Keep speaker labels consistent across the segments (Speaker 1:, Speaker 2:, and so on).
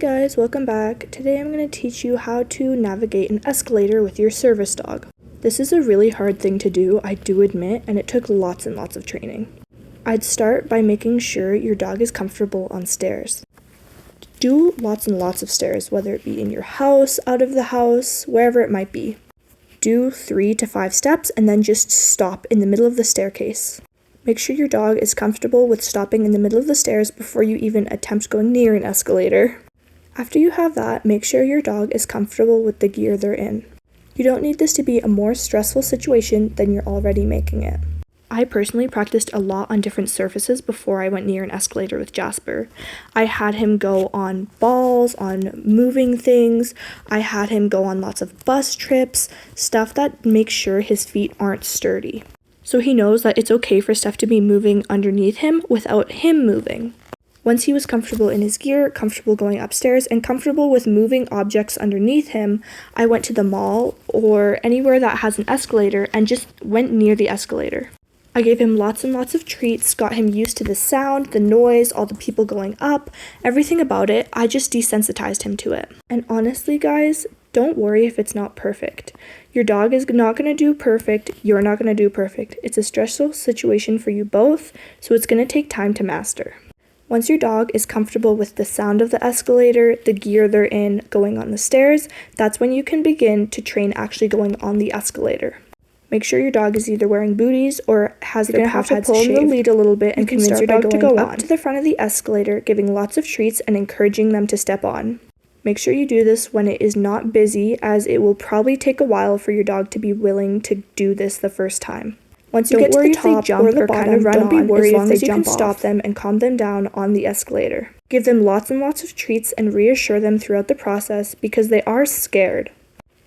Speaker 1: guys, welcome back. Today I'm going to teach you how to navigate an escalator with your service dog. This is a really hard thing to do, I do admit, and it took lots and lots of training. I'd start by making sure your dog is comfortable on stairs. Do lots and lots of stairs, whether it be in your house, out of the house, wherever it might be. Do 3 to 5 steps and then just stop in the middle of the staircase. Make sure your dog is comfortable with stopping in the middle of the stairs before you even attempt going near an escalator. After you have that, make sure your dog is comfortable with the gear they're in. You don't need this to be a more stressful situation than you're already making it. I personally practiced a lot on different surfaces before I went near an escalator with Jasper. I had him go on balls, on moving things. I had him go on lots of bus trips, stuff that makes sure his feet aren't sturdy. So he knows that it's okay for stuff to be moving underneath him without him moving. Once he was comfortable in his gear, comfortable going upstairs, and comfortable with moving objects underneath him, I went to the mall or anywhere that has an escalator and just went near the escalator. I gave him lots and lots of treats, got him used to the sound, the noise, all the people going up, everything about it. I just desensitized him to it. And honestly, guys, don't worry if it's not perfect. Your dog is not going to do perfect, you're not going to do perfect. It's a stressful situation for you both, so it's going to take time to master. Once your dog is comfortable with the sound of the escalator, the gear they're in, going on the stairs, that's when you can begin to train actually going on the escalator. Make sure your dog is either wearing booties or has their paw pads shaved. Pull the lead a little bit and convince your dog to go up to the front of the escalator, giving lots of treats and encouraging them to step on. Make sure you do this when it is not busy, as it will probably take a while for your dog to be willing to do this the first time. Once you get to the top or the bottom, don't be worried as long as you can stop them and calm them down on the escalator. Give them lots and lots of treats and reassure them throughout the process because they are scared.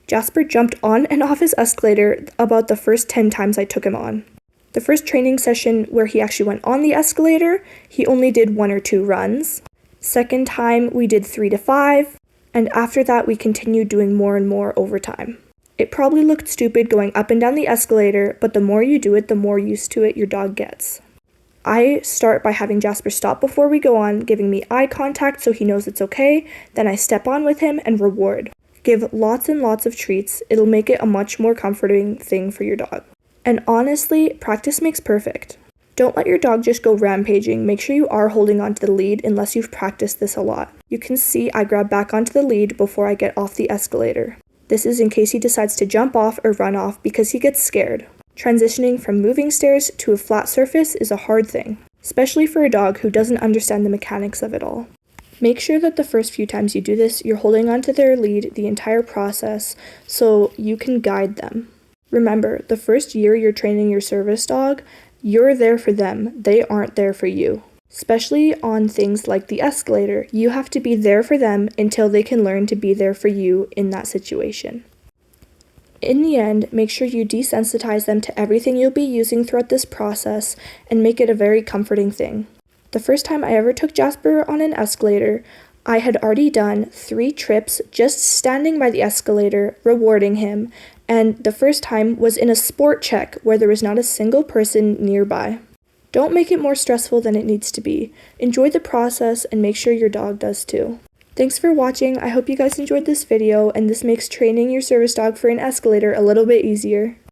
Speaker 1: Jasper jumped on and off his escalator about the first 10 times I took him on. The first training session where he actually went on the escalator, he only did 1 or 2 runs. Second time, we did 3 to 5. And after that, we continued doing more and more over time. It probably looked stupid going up and down the escalator, but the more you do it, the more used to it your dog gets. I start by having Jasper stop before we go on, giving me eye contact so he knows it's okay. Then I step on with him and reward. Give lots and lots of treats. It'll make it a much more comforting thing for your dog. And honestly, practice makes perfect. Don't let your dog just go rampaging. Make sure you are holding onto the lead unless you've practiced this a lot. You can see I grab back onto the lead before I get off the escalator. This is in case he decides to jump off or run off because he gets scared. Transitioning from moving stairs to a flat surface is a hard thing, especially for a dog who doesn't understand the mechanics of it all. Make sure that the first few times you do this, you're holding onto their lead the entire process so you can guide them. Remember, the first year you're training your service dog, you're there for them, they aren't there for you. Especially on things like the escalator, you have to be there for them until they can learn to be there for you in that situation. In the end, make sure you desensitize them to everything you'll be using throughout this process and make it a very comforting thing. The first time I ever took Jasper on an escalator, I had already done 3 trips just standing by the escalator, rewarding him, and the first time was in a sport check where there was not a single person nearby. Don't make it more stressful than it needs to be. Enjoy the process and make sure your dog does too. Thanks for watching. I hope you guys enjoyed this video and this makes training your service dog for an escalator a little bit easier.